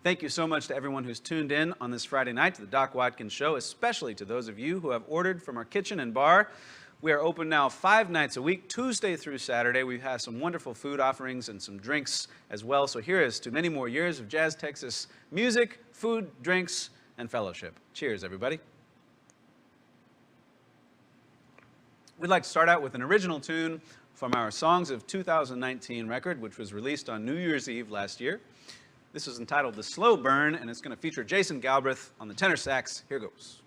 Thank you so much to everyone who's tuned in on this Friday night to the Doc Watkins Show, especially to those of you who have ordered from our kitchen and bar. We are open now 5 nights a week, Tuesday through Saturday. We have some wonderful food offerings and some drinks as well. So here is to many more years of Jazz Texas music, food, drinks, and fellowship. Cheers, everybody. We'd like to start out with an original tune from our Songs of 2019 record, which was released on New Year's Eve last year. This is entitled The Slow Burn, and it's going to feature Jason Galbraith on the tenor sax. Here goes.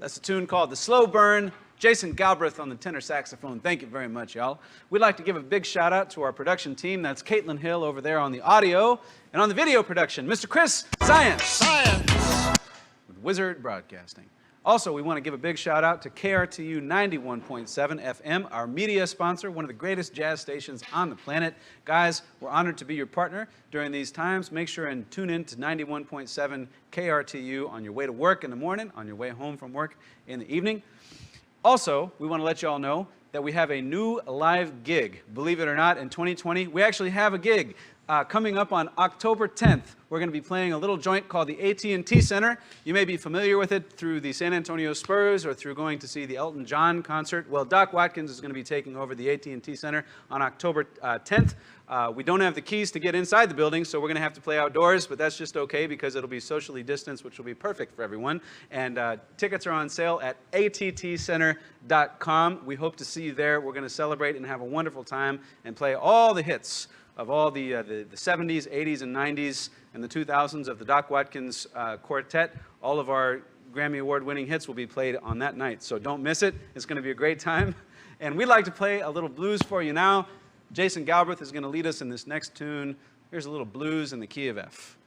That's a tune called The Slow Burn. Jason Galbraith on the tenor saxophone. Thank you very much, y'all. We'd like to give a big shout out to our production team. That's Caitlin Hill over there on the audio. And on the video production, Mr. Chris Science. With Wizard Broadcasting. Also, we want to give a big shout out to KRTU 91.7 FM, our media sponsor, one of the greatest jazz stations on the planet. Guys, we're honored to be your partner during these times. Make sure and tune in to 91.7 KRTU on your way to work in the morning, on your way home from work in the evening. Also, we want to let you all know that we have a new live gig. Believe it or not, in 2020, we actually have a gig. Coming up on October 10th, we're going to be playing a little joint called the AT&T Center. You may be familiar with it through the San Antonio Spurs or through going to see the Elton John concert. Well, Doc Watkins is going to be taking over the AT&T Center on October 10th. We don't have the keys to get inside the building, so we're going to have to play outdoors, but that's just okay because it'll be socially distanced, which will be perfect for everyone. And tickets are on sale at attcenter.com. We hope to see you there. We're going to celebrate and have a wonderful time and play all the hits of all the 70s, 80s, and 90s, and the 2000s of the Doc Watkins Quartet. All of our Grammy Award-winning hits will be played on that night, so don't miss it. It's going to be a great time. And we'd like to play a little blues for you now. Jason Galbraith is going to lead us in this next tune. Here's a little blues in the key of F.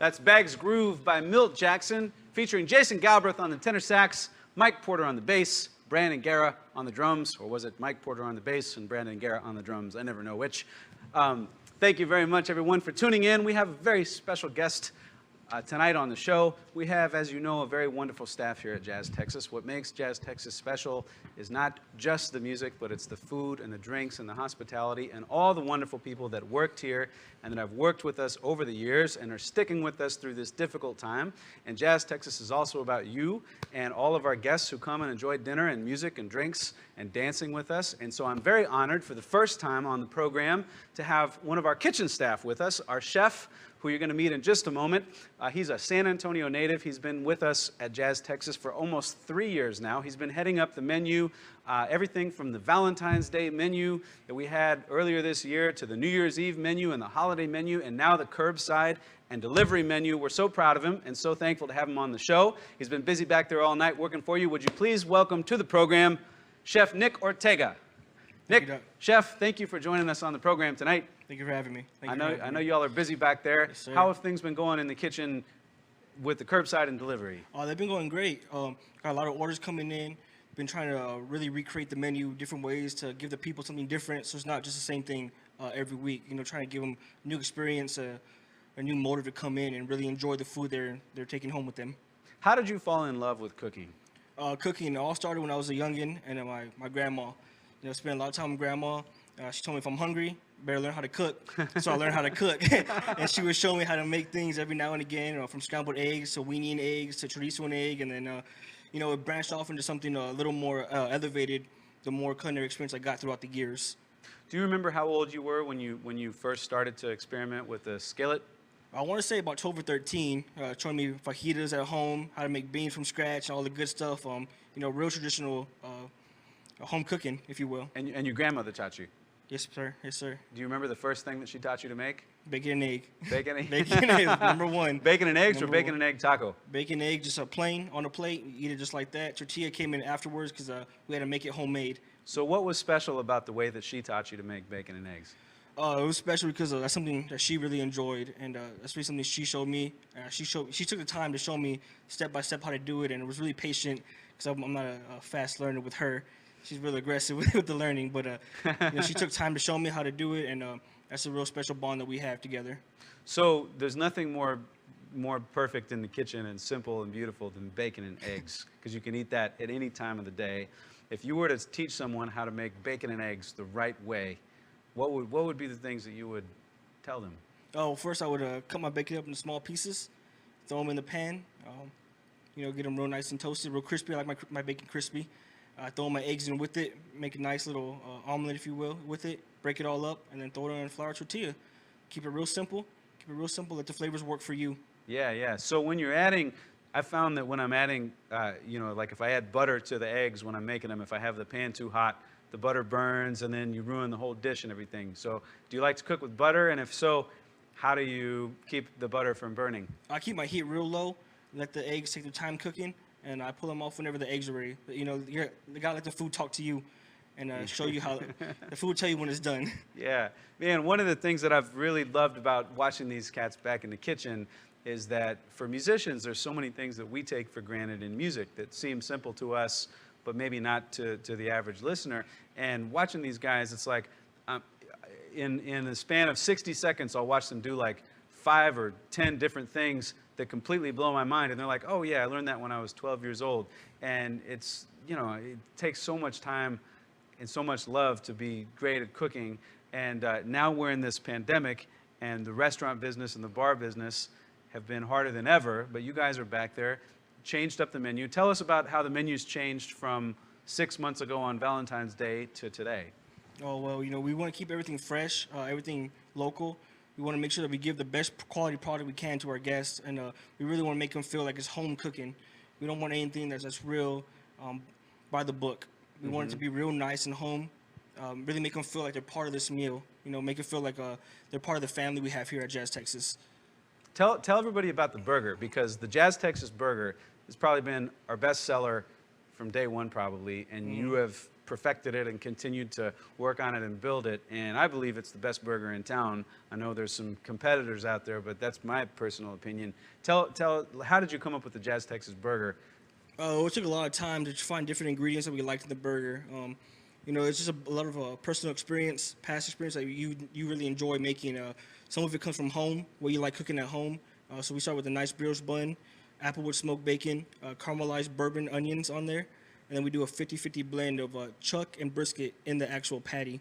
That's Bag's Groove by Milt Jackson, featuring Jason Galbraith on the tenor sax, Mike Porter on the bass, Brandon Guerra on the drums, or was it Mike Porter on the bass and Brandon Guerra on the drums? I never know which. Thank you very much, everyone, for tuning in. We have a very special guest tonight on the show. We have, as you know, a very wonderful staff here at Jazz Texas. What makes Jazz Texas special is not just the music, but it's the food and the drinks and the hospitality and all the wonderful people that worked here and that have worked with us over the years and are sticking with us through this difficult time. And Jazz Texas is also about you and all of our guests who come and enjoy dinner and music and drinks and dancing with us. And so I'm very honored for the first time on the program to have one of our kitchen staff with us, our chef, who you're going to meet in just a moment. He's a San Antonio native. He's been with us at Jazz Texas for almost 3 years now. He's been heading up the menu, everything from the Valentine's Day menu that we had earlier this year to the New Year's Eve menu and the holiday menu and now the curbside and delivery menu. We're so proud of him and so thankful to have him on the show. He's been busy back there all night working for you. Would you please welcome to the program Chef Nik Ortega. Nik, Chef, thank you for joining us on the program tonight. Thank you for having me. I know y'all are busy back there. Yes, sir. How have things been going in the kitchen with the curbside and delivery? They've been going great. Got a lot of orders coming in. Been trying to really recreate the menu, different ways to give the people something different, so it's not just the same thing every week. You know, trying to give them a new experience, a new motive to come in and really enjoy the food they're taking home with them. How did you fall in love with cooking? Cooking all started when I was a youngin', and my grandma. You know, spent a lot of time with grandma. She told me if I'm hungry, better learn how to cook. So I learned how to cook. And she would show me how to make things every now and again, from scrambled eggs to weenie and eggs to chorizo and egg. And then, you know, it branched off into something a little more elevated the more culinary experience I got throughout the years. Do you remember how old you were when you first started to experiment with the skillet? I want to say about 12 or 13, showing me fajitas at home, how to make beans from scratch, and all the good stuff. You know, real traditional home cooking, if you will. And your grandmother taught you? Yes, sir. Yes, sir. Do you remember the first thing that she taught you to make? Bacon and egg. Bacon and egg? Bacon and egg, number one. Bacon and eggs or bacon and egg taco? Bacon and egg, just a plain on a plate. You eat it just like that. Tortilla came in afterwards because we had to make it homemade. So what was special about the way that she taught you to make bacon and eggs? It was special because that's something that she really enjoyed, and that's really something she showed me. She took the time to show me step by step how to do it, and it was really patient because I'm not a fast learner with her. She's really aggressive with the learning, but you know, she took time to show me how to do it, and that's a real special bond that we have together. So there's nothing more perfect in the kitchen and simple and beautiful than bacon and eggs, because you can eat that at any time of the day. If you were to teach someone how to make bacon and eggs the right way, what would be the things that you would tell them? Oh, first I would cut my bacon up into small pieces, throw them in the pan, you know, get them real nice and toasted, real crispy. I like my bacon crispy. Throw my eggs in with it, make a nice little omelet, if you will, with it. Break it all up, and then throw it on a flour tortilla. Keep it real simple. Keep it real simple. Let the flavors work for you. Yeah, yeah. So when you're adding, I found that when I'm adding, you know, like if I add butter to the eggs when I'm making them, if I have the pan too hot, the butter burns, and then you ruin the whole dish and everything. So do you like to cook with butter? And if so, how do you keep the butter from burning? I keep my heat real low, let the eggs take their time cooking, and I pull them off whenever the eggs are ready. But, you know, you gotta let the food talk to you and show you how the food will tell you when it's done. Yeah, man, one of the things that I've really loved about watching these cats back in the kitchen is that for musicians, there's so many things that we take for granted in music that seem simple to us, but maybe not to the average listener. And watching these guys, it's like in the span of 60 seconds, I'll watch them do like 5 or 10 different things that completely blow my mind. And they're like, oh yeah, I learned that when I was 12 years old. And it's, you know, it takes so much time and so much love to be great at cooking. And now we're in this pandemic, and the restaurant business and the bar business have been harder than ever, but you guys are back there, changed up the menu. Tell us about how the menu's changed from 6 months ago on Valentine's Day to today. Oh, well, you know, we want to keep everything fresh, everything local. We want to make sure that we give the best quality product we can to our guests, and we really want to make them feel like it's home cooking. We don't want anything that's real by the book. We want it to be real nice and home, really make them feel like they're part of this meal. You know, make it feel like they're part of the family we have here at Jazz Texas. Tell everybody about the burger, because the Jazz Texas burger has probably been our best seller from day one probably, and you have perfected it and continued to work on it and build it. And I believe it's the best burger in town. I know there's some competitors out there, but that's my personal opinion. How did you come up with the Jazz Texas burger? It took a lot of time to find different ingredients that we liked in the burger. It's just a lot of personal experience, past experience that you really enjoy making. Some of it comes from home, what you like cooking at home. So we start with a nice brioche bun, applewood smoked bacon, caramelized bourbon onions on there, and then we do a 50-50 blend of chuck and brisket in the actual patty.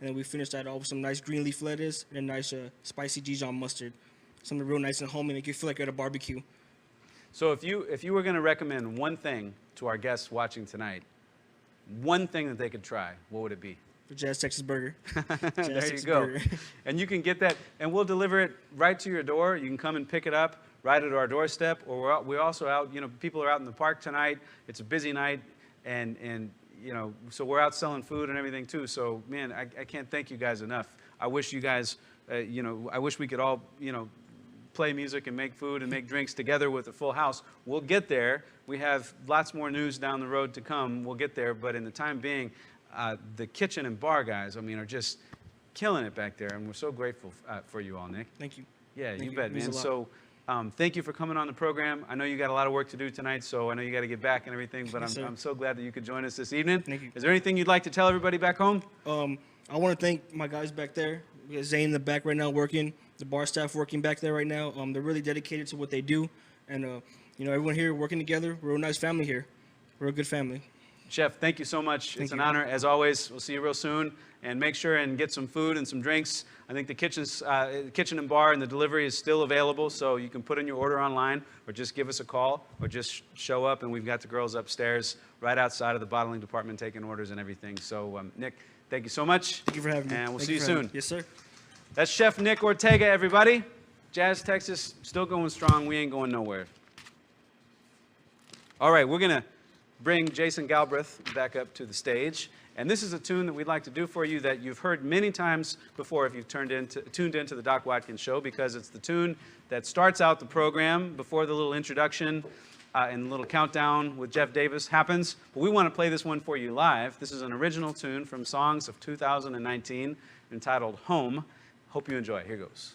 And then we finish that off with some nice green leaf lettuce and a nice spicy Dijon mustard. Something real nice and homey, make you feel like you're at a barbecue. So if you were going to recommend one thing to our guests watching tonight, one thing that they could try, what would it be? The Jazz Texas burger. There you go. And you can get that, and we'll deliver it right to your door. You can come and pick it up right at our doorstep, or we're also out, people are out in the park tonight. It's a busy night, and so we're out selling food and everything too. So, man, I can't thank you guys enough. I wish you guys, I wish we could all, play music and make food and make drinks together with a full house. We'll get there. We have lots more news down the road to come. We'll get there, but in the time being, the kitchen and bar guys, are just killing it back there, and we're so grateful for you all, Nik. Thank you. Yeah, you bet, man. So thank you for coming on the program. I know you got a lot of work to do tonight, so I know you got to get back and everything, but I'm so glad that you could join us this evening. Thank you. Is there anything you'd like to tell everybody back home? I want to thank my guys back there. We got Zane in the back right now working, the bar staff working back there right now. They're really dedicated to what they do, and everyone here working together. We're a nice family here. We're a good family. Chef, thank you so much. It's an honor, as always. We'll see you real soon. And make sure and get some food and some drinks. I think the kitchen and bar and the delivery is still available, so you can put in your order online or just give us a call or just show up, and we've got the girls upstairs right outside of the bottling department taking orders and everything. So, Nik, thank you so much. Thank you for having me. And we'll see you soon. Yes, sir. That's Chef Nik Ortega, everybody. Jazz Texas, still going strong. We ain't going nowhere. All right, we're going to bring Jason Galbraith back up to the stage. And this is a tune that we'd like to do for you that you've heard many times before if you've tuned into the Doc Watkins Show, because it's the tune that starts out the program before the little introduction and the little countdown with Jeff Davis happens. But we want to play this one for you live. This is an original tune from Songs of 2019 entitled Home. Hope you enjoy. Here goes.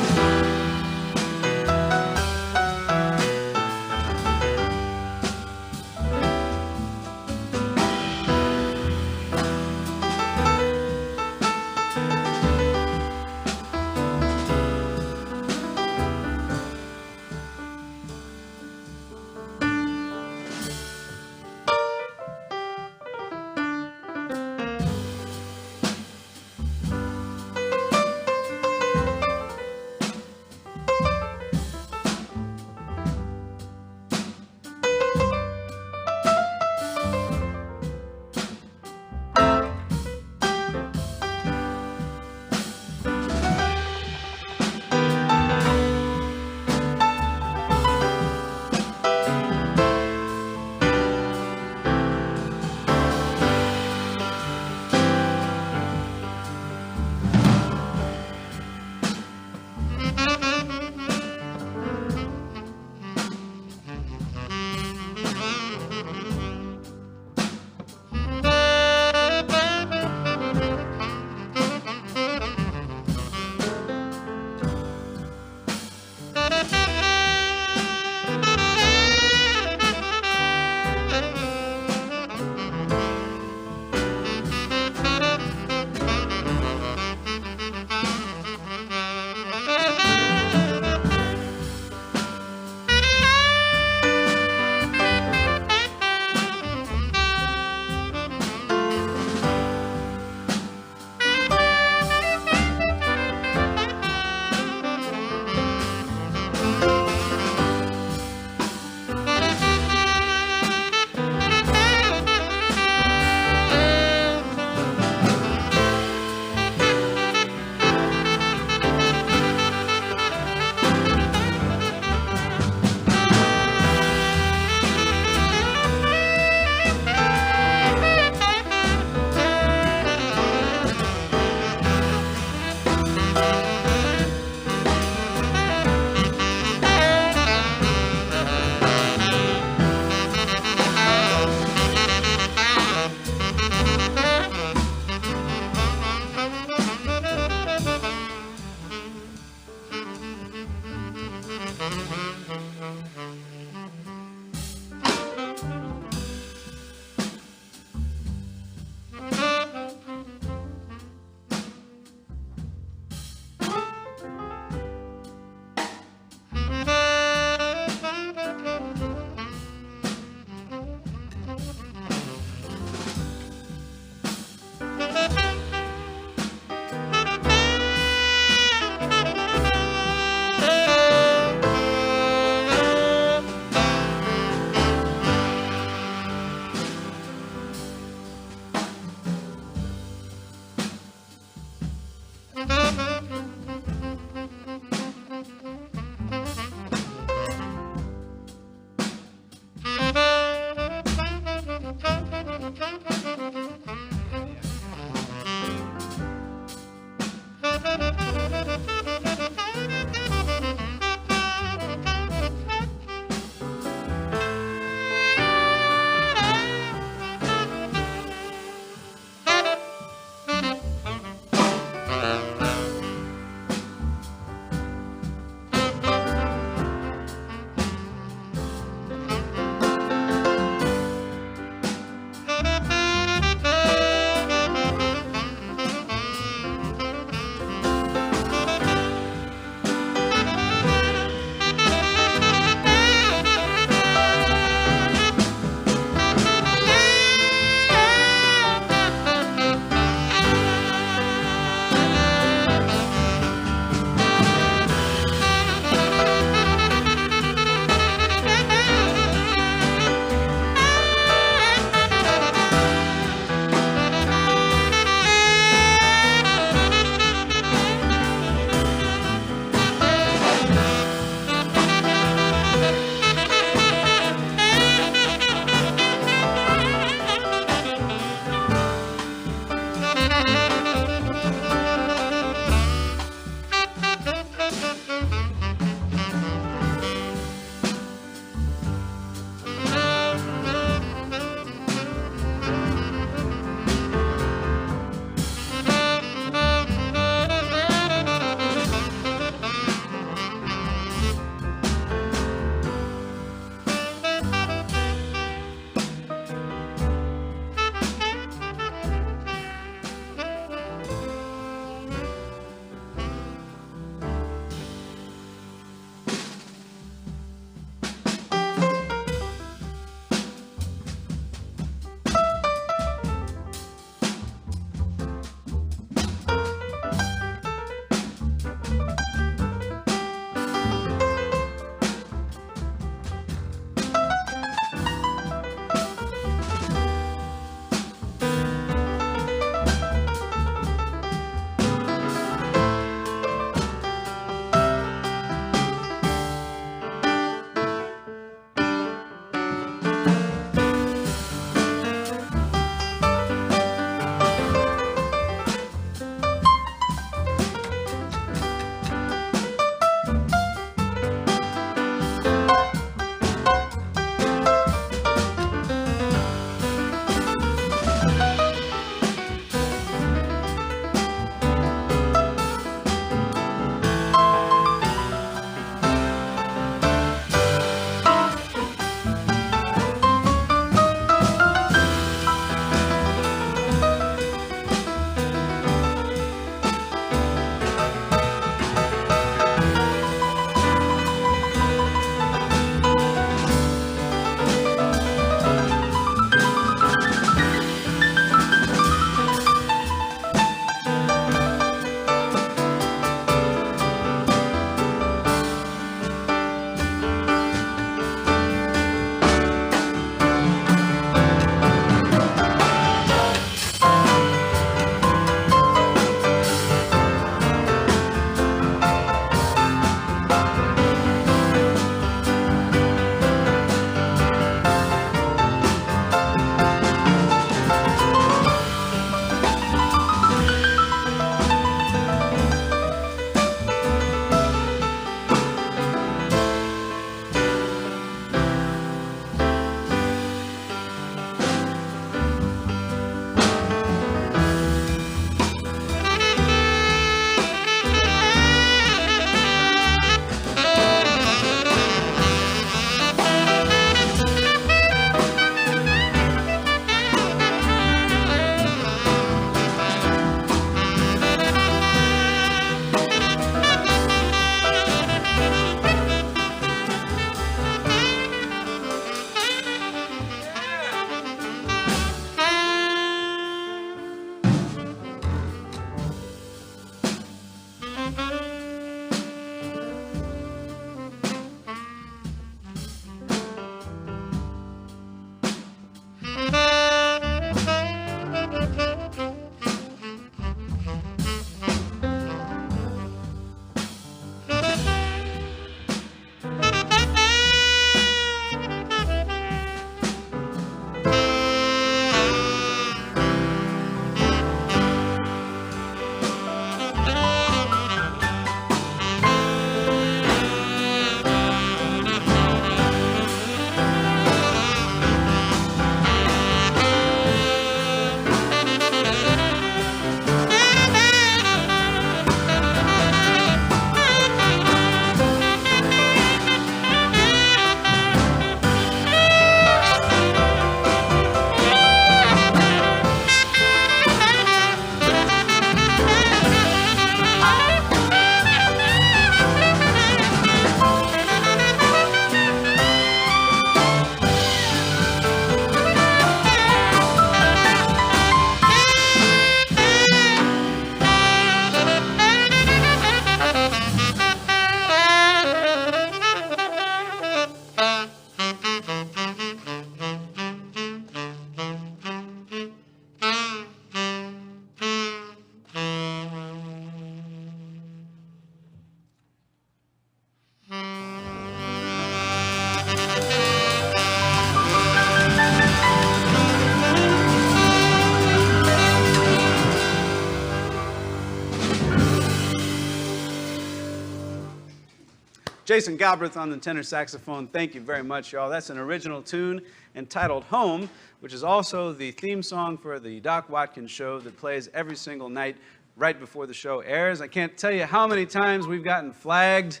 Jason Galbraith on the tenor saxophone. Thank you very much, y'all. That's an original tune entitled Home, which is also the theme song for the Doc Watkins Show that plays every single night right before the show airs. I can't tell you how many times we've gotten flagged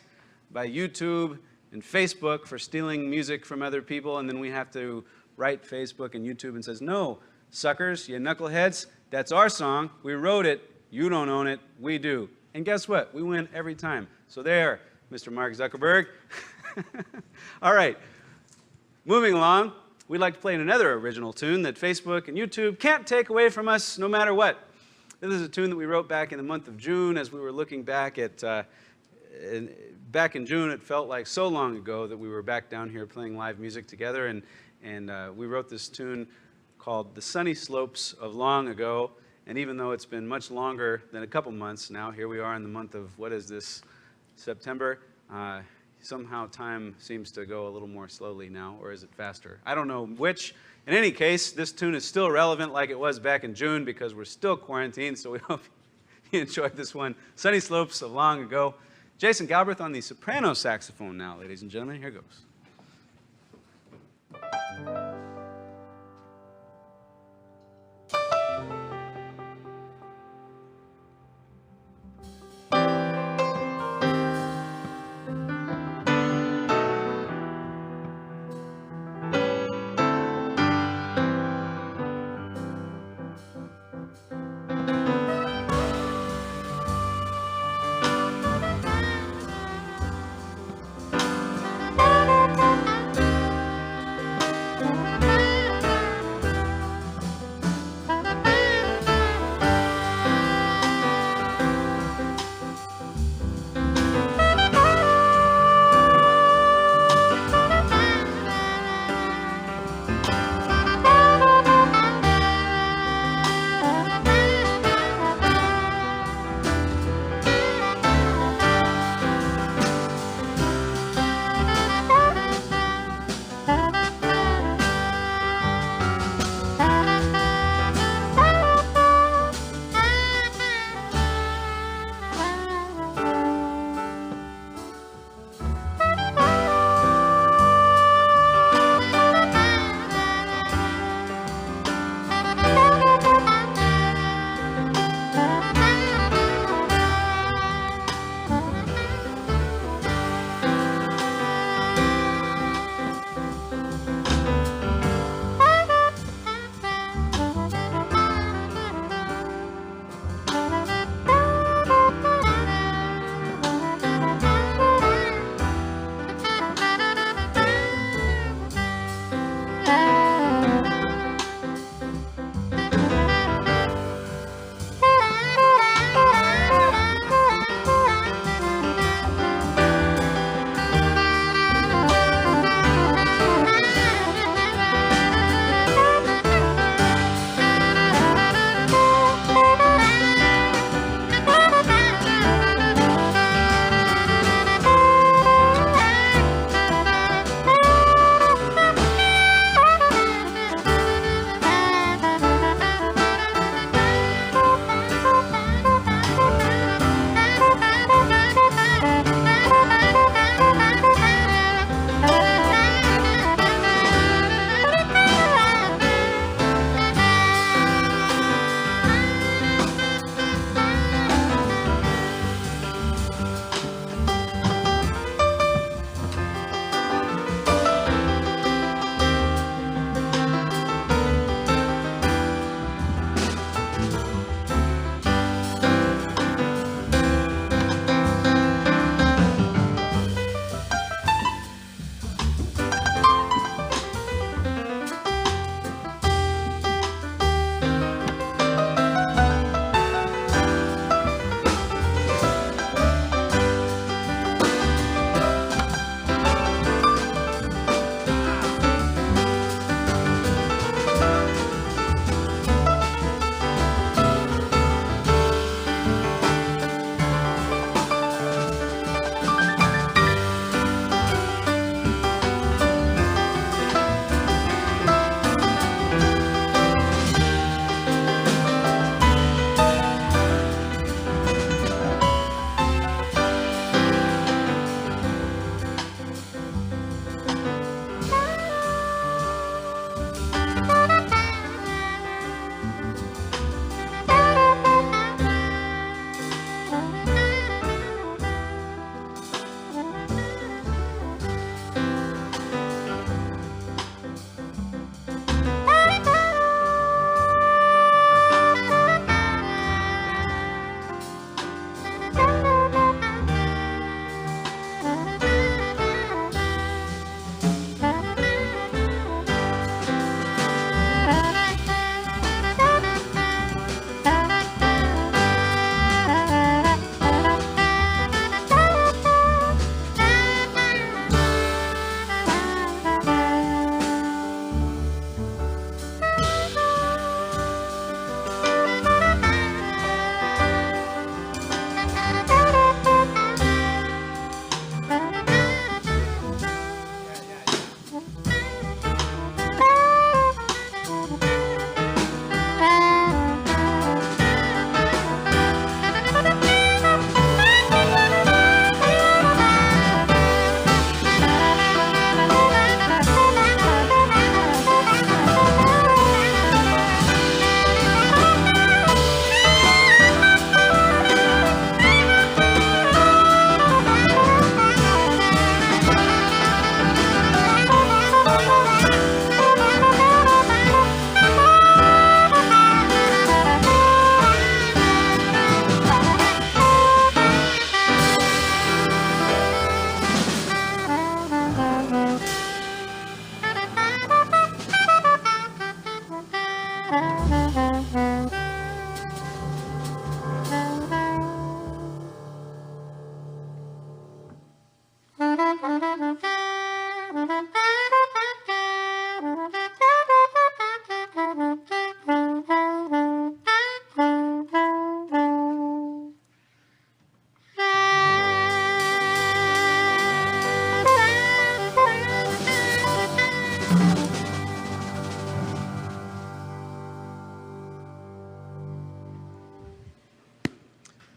by YouTube and Facebook for stealing music from other people, and then we have to write Facebook and YouTube and says, no, suckers, you knuckleheads, that's our song. We wrote it. You don't own it. We do. And guess what? We win every time. So there, Mr. Mark Zuckerberg. All right. Moving along, we'd like to play another original tune that Facebook and YouTube can't take away from us no matter what. This is a tune that we wrote back in the month of June as we were looking back at, back in June, it felt like so long ago that we were back down here playing live music together, and we wrote this tune called The Sunny Slopes of Long Ago, and even though it's been much longer than a couple months now, here we are in the month of, what is this, September? Somehow time seems to go a little more slowly now, or is it faster? I don't know which. In any case, this tune is still relevant like it was back in June because we're still quarantined, so we hope you enjoyed this one. Sunny Slopes of Long Ago. Jason Galbraith on the soprano saxophone now, ladies and gentlemen. Here goes.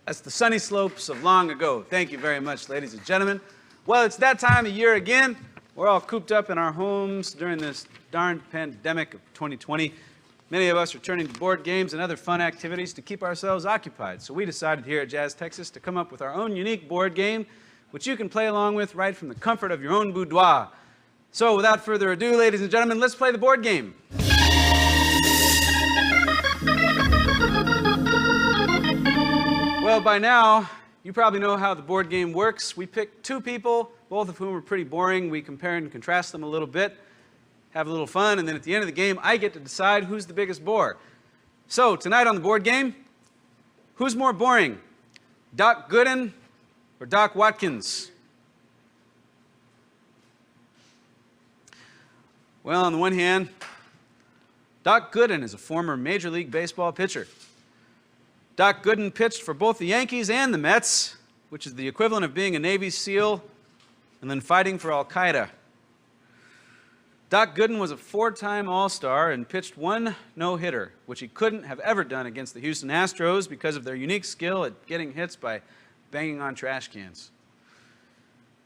That's the sunny slopes of long ago. Thank you very much, ladies and gentlemen. Well, it's that time of year again. We're all cooped up in our homes during this darn pandemic of 2020. Many of us are turning to board games and other fun activities to keep ourselves occupied. So we decided here at JazzTexas to come up with our own unique board game, which you can play along with right from the comfort of your own boudoir. So without further ado, ladies and gentlemen, let's play the board game. Well, by now, you probably know how the board game works. We pick two people, both of whom are pretty boring. We compare and contrast them a little bit, have a little fun, and then at the end of the game, I get to decide who's the biggest bore. So, tonight on the board game, who's more boring, Doc Gooden or Doc Watkins? Well, on the one hand, Doc Gooden is a former Major League Baseball pitcher. Doc Gooden pitched for both the Yankees and the Mets, which is the equivalent of being a Navy SEAL and then fighting for Al-Qaeda. Doc Gooden was a four-time All-Star and pitched one no-hitter, which he couldn't have ever done against the Houston Astros because of their unique skill at getting hits by banging on trash cans.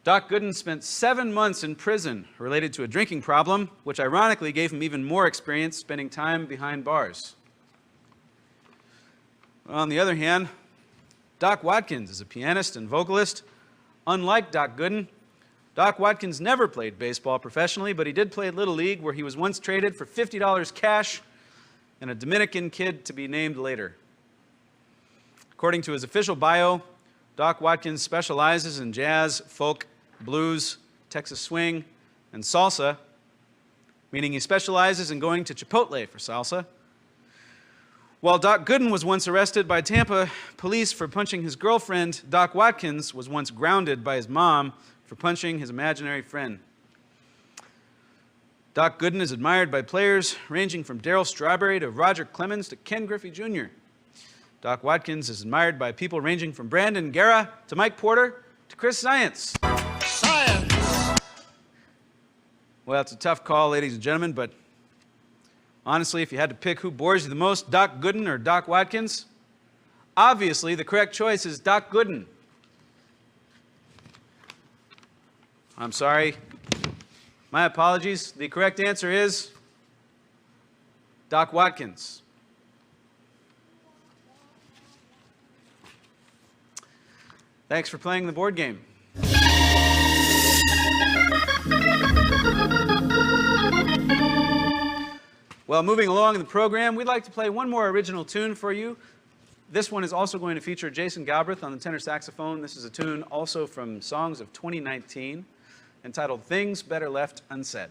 Doc Gooden spent 7 months in prison related to a drinking problem, which ironically gave him even more experience spending time behind bars. On the other hand, Doc Watkins is a pianist and vocalist. Unlike Doc Gooden, Doc Watkins never played baseball professionally, but he did play Little League, where he was once traded for $50 cash and a Dominican kid to be named later. According to his official bio, Doc Watkins specializes in jazz, folk, blues, Texas swing, and salsa, meaning he specializes in going to Chipotle for salsa. While Doc Gooden was once arrested by Tampa police for punching his girlfriend, Doc Watkins was once grounded by his mom for punching his imaginary friend. Doc Gooden is admired by players ranging from Darryl Strawberry to Roger Clemens to Ken Griffey Jr. Doc Watkins is admired by people ranging from Brandon Guerra to Mike Porter to Chris Science. Science! Well, it's a tough call, ladies and gentlemen, but honestly, if you had to pick who bores you the most, Doc Gooden or Doc Watkins, obviously the correct choice is Doc Gooden. I'm sorry. My apologies. The correct answer is Doc Watkins. Thanks for playing the board game. Well, moving along in the program, we'd like to play one more original tune for you. This one is also going to feature Jason Galbraith on the tenor saxophone. This is a tune also from Songs of 2019, entitled Things Better Left Unsaid.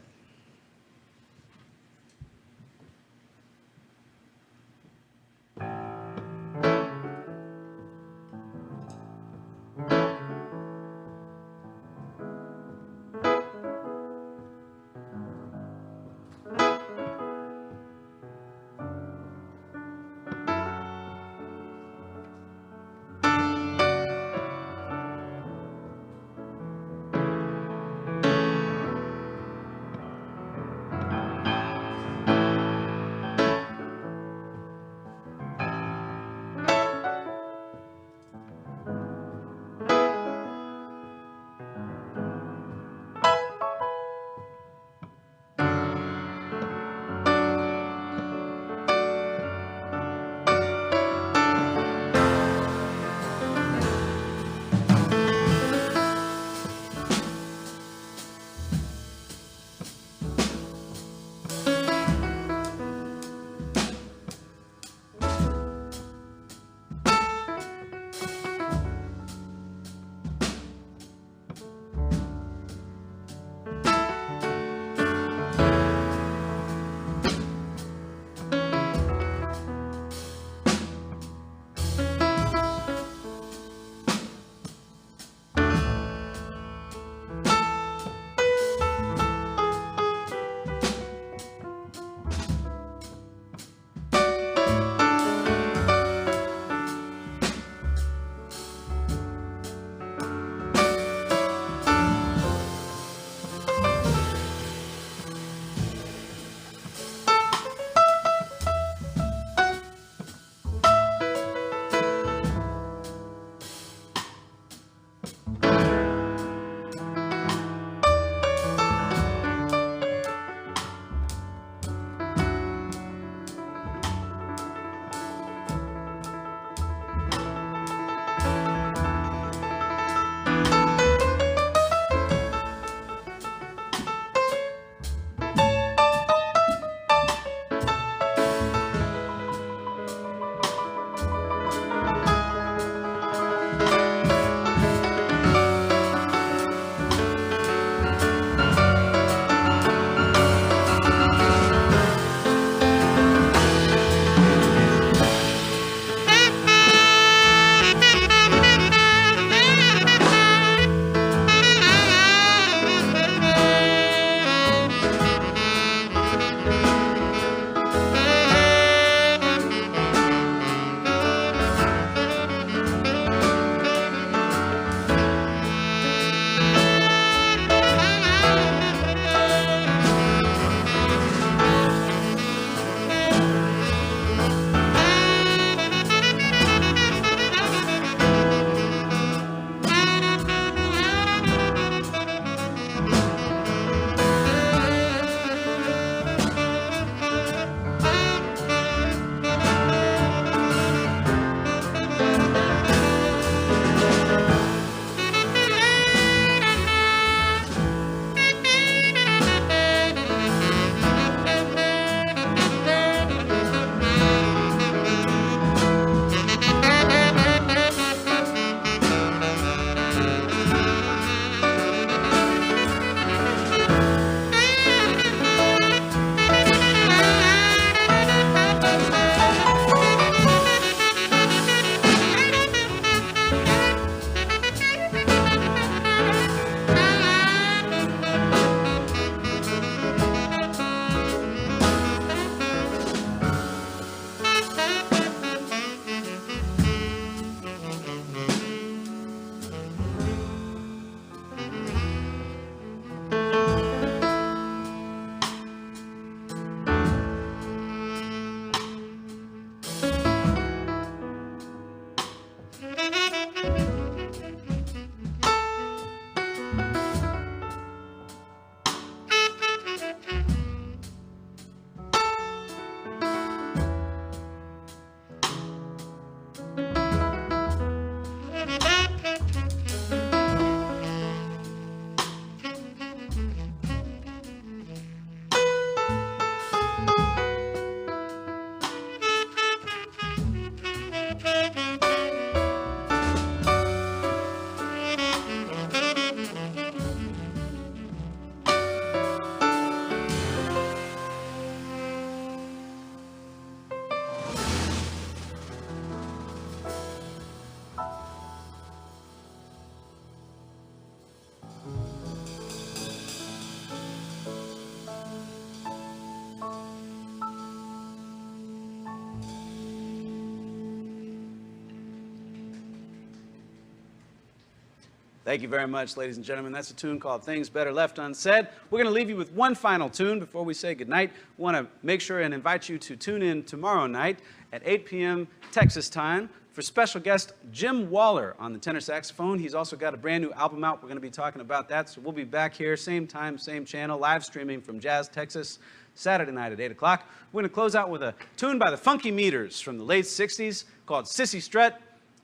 Thank you very much, ladies and gentlemen. That's a tune called Things Better Left Unsaid. We're going to leave you with one final tune before we say goodnight. We want to make sure and invite you to tune in tomorrow night at 8 p.m. Texas time for special guest Jim Waller on the tenor saxophone. He's also got a brand new album out. We're going to be talking about that. So we'll be back here, same time, same channel, live streaming from JazzTexas Saturday night at 8 o'clock. We're going to close out with a tune by the Funky Meters from the late 60s called Sissy Strut.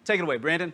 Take it away, Brandon.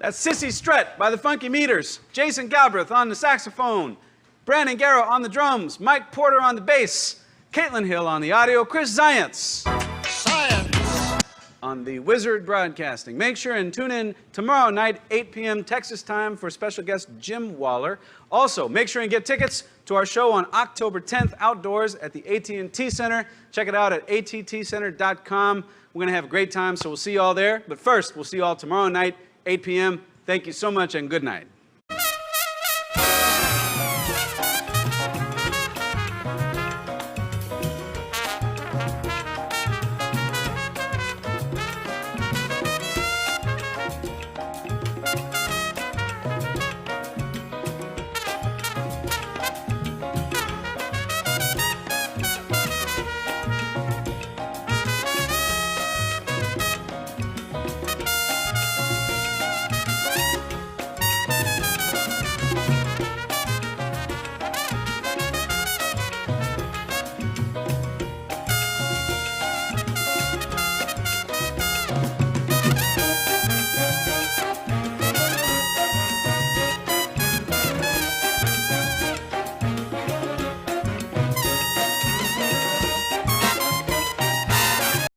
That's Sissy Strett by the Funky Meters, Jason Galbraith on the saxophone, Brandon Guerra on the drums, Mike Porter on the bass, Caitlin Hill on the audio, Chris Zients on the Wizard Broadcasting. Make sure and tune in tomorrow night, 8 p.m. Texas time for special guest Jim Waller. Also, make sure and get tickets to our show on October 10th outdoors at the AT&T Center. Check it out at attcenter.com. We're going to have a great time, so we'll see you all there. But first, we'll see you all tomorrow night, 8 p.m. Thank you so much and good night.